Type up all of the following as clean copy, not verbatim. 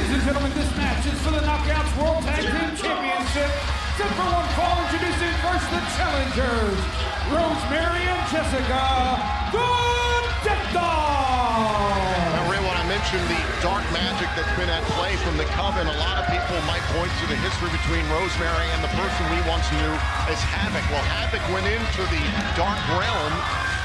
Ladies and gentlemen, this match is for the Knockouts World Tag Team Championship. Set for one fall, introducing first the challengers, Rosemary and Jessicka, the Death Dollz. Now, Ray, when I mentioned the dark magic that's been at play from the Coven, a lot of people might point to the history between Rosemary and the person we once knew as Havoc. Well, Havoc went into the dark realm,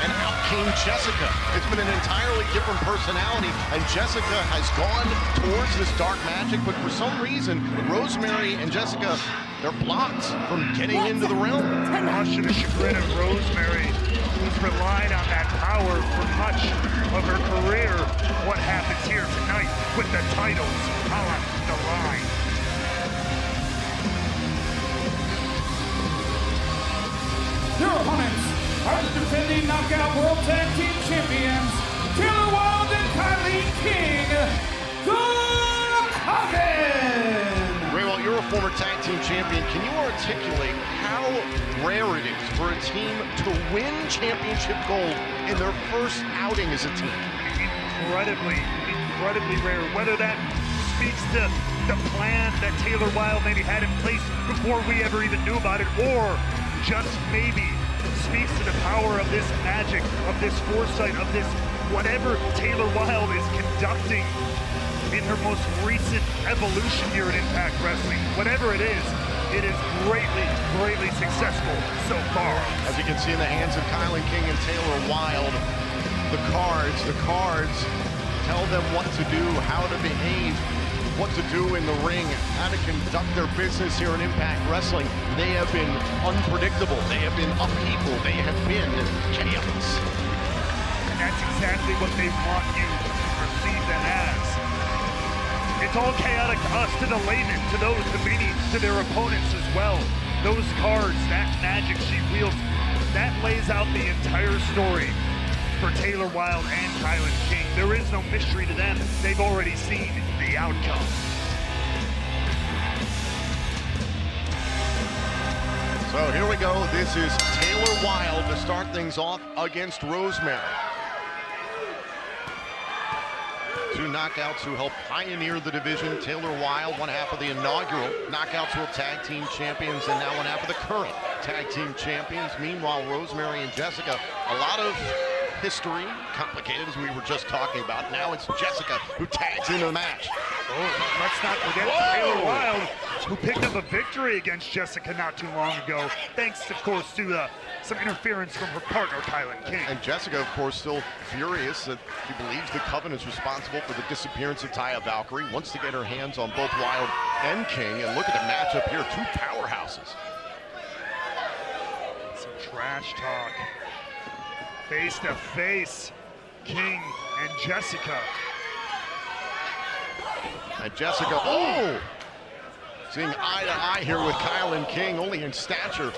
and out came Jessicka. It's been an entirely different personality, and Jessicka has gone towards this dark magic, but for some reason, Rosemary and Jessicka, they're blocked from getting into the realm. Much to the chagrin of Rosemary, who's relied on that power for much of her career. What happens here tonight with the titles on the line? Your opponents are the defending Knockout World Tag Team Champions, Wilde and KiLynn, the Coven! Ray, well, you're a former tag team champion. Can you articulate how rare it is for a team to win championship gold in their first outing as a team? Incredibly rare. Whether that speaks to the plan that Taylor Wilde maybe had in place before we ever even knew about it, or just maybe speaks to the power of this magic, of this foresight, of this whatever Taylor Wilde is conducting in her most recent evolution here at Impact Wrestling. Whatever it is greatly successful so far. As you can see in the hands of KiLynn and Taylor Wilde, the cards tell them what to do, how to behave, what to do in the ring, how to conduct their business here in Impact Wrestling. They have been unpredictable. They have been upheaval. They have been chaos. And that's exactly what they want you to perceive them as. It's all chaotic to us, to the layman, to those, to their opponents as well. Those cards, that magic she wields, that lays out the entire story for Taylor Wilde and KiLynn. There is no mystery to them. They've already seen the outcome. So here we go. This is Taylor Wilde to start things off against Rosemary. Two knockouts who helped pioneer the division. Taylor Wilde, one half of the inaugural Knockouts World Tag Team Champions, and now one half of the current Tag Team Champions. Meanwhile, Rosemary and Jessicka, a lot of history, complicated as we were just talking about. Now it's Jessicka who tags into the match. Oh, let's not forget Taylor Wilde, who picked up a victory against Jessicka not too long ago, thanks, of course, to some interference from her partner, KiLynn. And Jessicka, of course, still furious that she believes the Coven is responsible for the disappearance of Taya Valkyrie, wants to get her hands on both Wilde and King. And look at the matchup here, two powerhouses. Some trash talk. Face to face, King and Jessicka. And Jessicka, oh! Seeing eye to eye here with KiLynn, only in stature.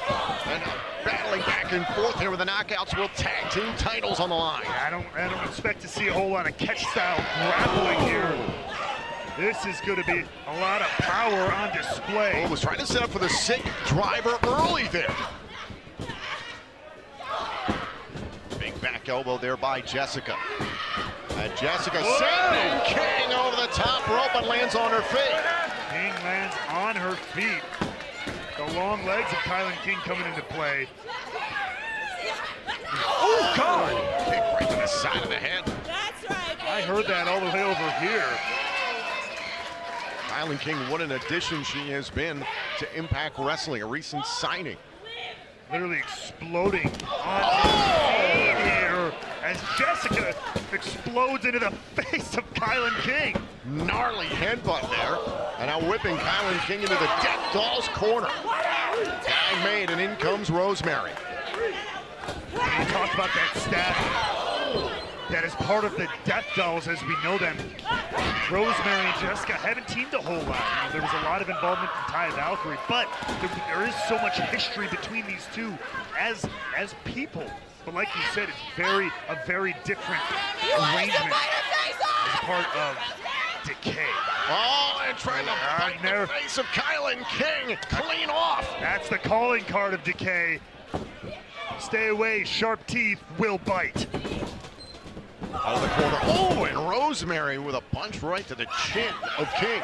And battling back and forth here with the Knockouts World Tag Team titles on the line. I don't expect to see a whole lot of catch-style grappling here. This is going to be a lot of power on display. Oh, was trying to set up for the sick driver early there. Big back elbow there by Jessicka. And Jessicka sending King over the top rope and lands on her feet. King lands on her feet. The long legs of KiLynn coming into play. Oh, God! Kick right to the side of the head. That's right. I heard that all the way over here. KiLynn, what an addition she has been to Impact Wrestling, a recent signing. Literally exploding on here as Jessicka explodes into the face of KiLynn. Gnarly headbutt there, and now whipping KiLynn into the Death Dollz corner. Tag made, and in comes Rosemary. We talked about that stat that is part of the Death Dollz as we know them. Rosemary and Jessicka haven't teamed a whole lot. There was a lot of involvement in Taya Valkyrie, but there is so much history between these two as people. But like you said, it's a very different arrangement as part of Decay. Oh, and trying to bite the face of KiLynn, clean off. That's the calling card of Decay. Stay away, sharp teeth will bite. Out of the corner. Oh, and Rosemary with a punch right to the chin of King.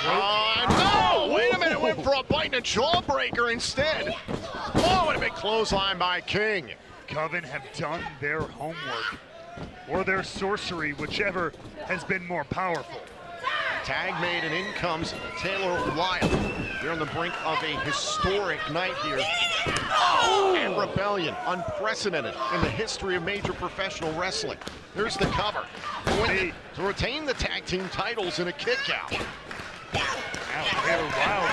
No! Wait a minute, went for a bite and a jawbreaker instead. Oh, and a big clothesline by King. Coven have done their homework, or their sorcery, whichever has been more powerful. Tag made, and in comes Taylor Wilde. They're on the brink of a historic night here. Oh! And Rebellion, unprecedented in the history of major professional wrestling. There's the cover. To retain the tag team titles in a kick-out. Now Taylor Wilde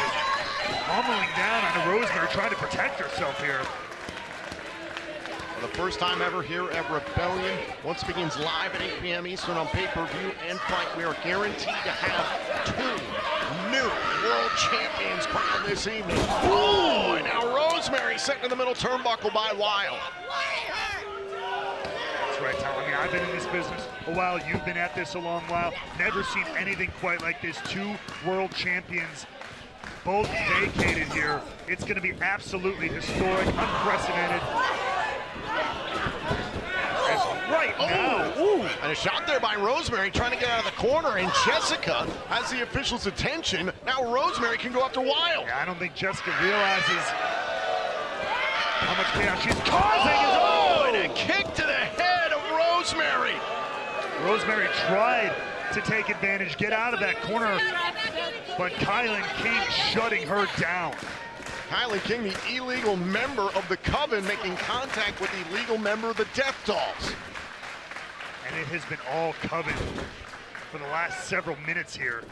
is pummeling down on Rosemary, trying to protect herself here. For the first time ever here at Rebellion, once begins live at 8 p.m. Eastern on pay-per-view and Fight. We are guaranteed to have 2 new world champions crowned this evening. Oh, and now Rosemary sitting in the middle turnbuckle by Wilde. That's right, Tom. I mean, I've been in this business a while. You've been at this a long while. Never seen anything quite like this. 2 world champions, both vacated here. It's going to be absolutely historic, unprecedented. Right now. Ooh. And a shot there by Rosemary trying to get out of the corner, and Jessicka has the official's attention. Now Rosemary can go after Wilde. Yeah, I don't think Jessicka realizes how much chaos she's causing. And a kick to the head of Rosemary. Rosemary tried to take advantage, get out of that corner, but KiLynn King shutting her down. KiLynn King, the illegal member of the Coven, making contact with the illegal member of the Death Dollz. And it has been all Coven for the last several minutes here.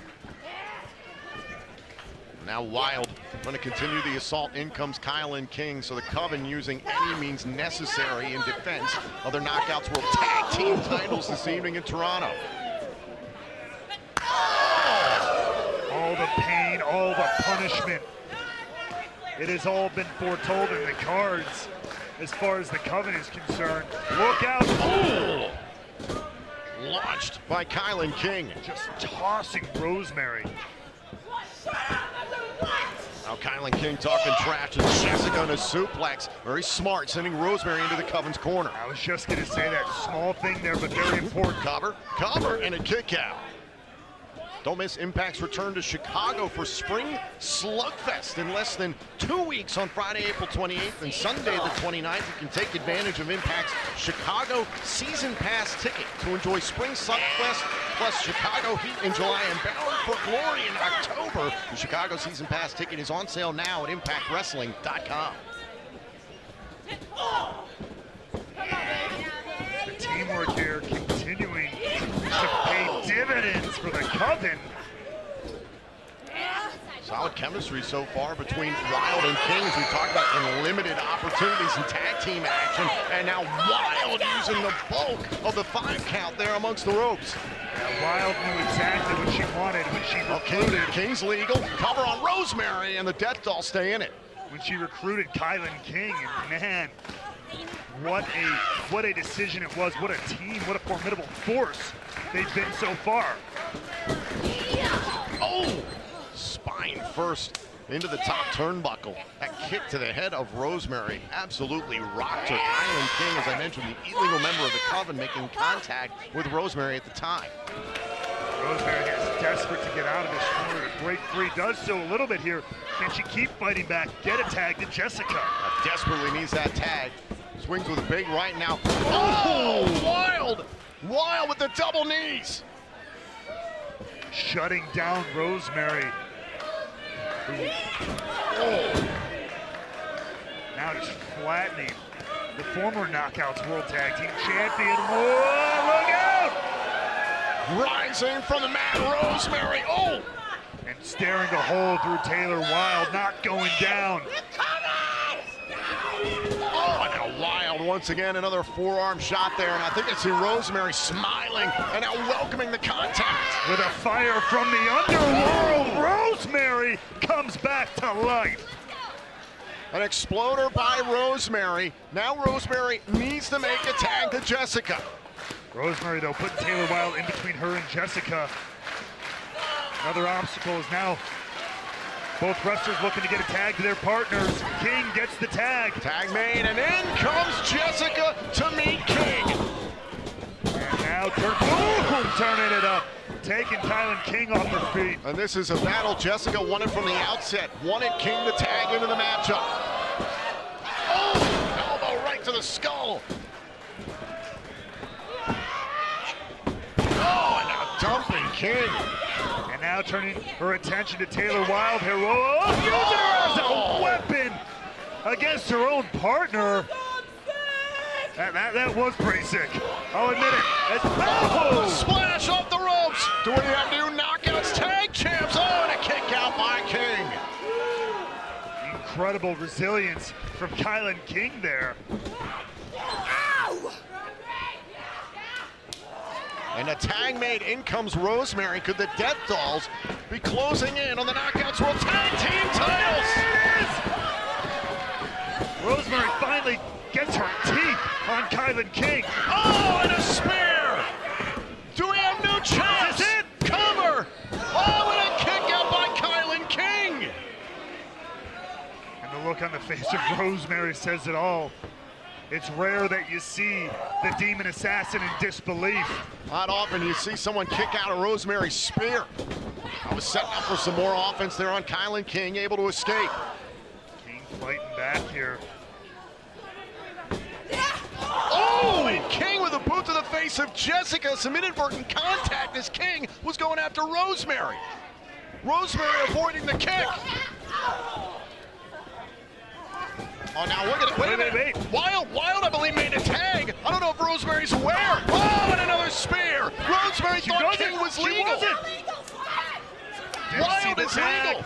Now Wilde going to continue the assault. In comes KiLynn King. So the Coven using any means necessary in defense of their Knockouts World Tag Team titles this evening in Toronto. All the pain, all the punishment. It has all been foretold in the cards as far as the Coven is concerned. Look out. Oh! Launched by KiLynn King. Just tossing Rosemary. Now KiLynn King talking trash to Jessicka on a suplex. Very smart, sending Rosemary into the Coven's corner. I was just going to say that small thing there, but very important. Cover, and a kick out. Don't miss Impact's return to Chicago for Spring Slugfest in less than 2 weeks on Friday, April 28th and Sunday the 29th. You can take advantage of Impact's Chicago Season Pass ticket to enjoy Spring Slugfest plus Chicago Heat in July and Bound for Glory in October. The Chicago Season Pass ticket is on sale now at ImpactWrestling.com. The teamwork here continuing to pay dividends for the Coven. Solid chemistry so far between Wilde and King, as we talked about, in limited opportunities in tag team action. And now Wilde using the bulk of the 5 count there amongst the ropes. Yeah, Wilde knew exactly what she wanted when she recruited. King's legal. Cover on Rosemary, and the Death Dollz stay in it. When she recruited KiLynn King, and man, what a decision it was. What a team, what a formidable force they've been so far. Oh! Spine first into the top turnbuckle. That kick to the head of Rosemary absolutely rocked her. KiLynn King, as I mentioned, the illegal member of the Coven, making contact with Rosemary at the time. Rosemary is desperate to get out of this corner to break free. Does so a little bit here. Can she keep fighting back? Get a tag to Jessicka. Desperately needs that tag. Swings with a big right now. Oh! Wilde! Wilde with the double knees. Shutting down Rosemary. Oh. Now just flattening the former Knockouts World Tag Team Champion. Whoa, look out! Rising from the mat, Rosemary. Oh! And staring a hole through Taylor Wilde, not going down. Oh, and now Wilde once again, another forearm shot there, and I think I see Rosemary smiling and now welcoming the contact. With a fire from the underworld, Rosemary comes back to life. An exploder by Rosemary. Now Rosemary needs to make a tag to Jessicka. Rosemary, though, putting Taylor Wilde in between her and Jessicka. Another obstacle is now both wrestlers looking to get a tag to their partners. King gets the tag. Tag made, and in comes Jessicka to meet King. now turning it up, taking KiLynn King off her feet. And this is a battle Jessicka wanted from the outset. Wanted King to tag into the matchup. Oh, elbow right to the skull. Oh, and now dumping King. And now turning her attention to Taylor Wilde here. Whoa, using her as a weapon against her own partner. That was pretty sick. I'll admit it. Oh! Splash off the ropes. Do we have new knockouts? Tag champs. Oh, and a kick out by King. Incredible resilience from KiLynn King there. Ow! And a tag made. In comes Rosemary. Could the Death Dollz be closing in on the Knockouts World Tag Team titles? Rosemary finally gets her teeth on KiLynn King. Oh, and a spear! Do we have new champs? This is it! Cover! Oh, and a kick out by KiLynn King! And the look on the face of Rosemary says it all. It's rare that you see the Demon Assassin in disbelief. Not often you see someone kick out a Rosemary's spear. I was setting up for some more offense there on KiLynn King, able to escape. King fighting back here. Oh, and King with a boot to the face of Jessicka. Some inadvertent contact as King was going after Rosemary. Rosemary avoiding the kick. Oh, now look at it. Wait a minute. Wilde, I believe, made a tag. I don't know if Rosemary's aware. Oh, and another spear. Rosemary thought King was legal. Wilde is legal.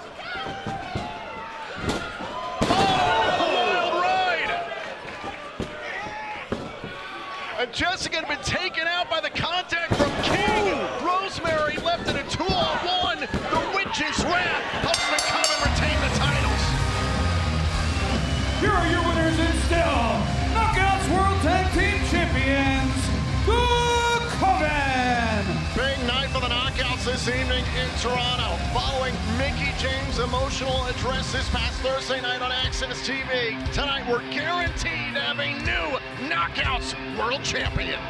And Jessicka had been taken out by the contact from King. Rosemary left in a 2-on-1. The Witch's Wrath helps the Coven retain the titles. Here are your winners and still Knockouts World Tag Team Champions, the Coven. Big night for the Knockouts this evening in Toronto. Following Mickie James' emotional address this past Thursday night on Access TV, tonight we're guaranteed to have a new Knockouts World Champion.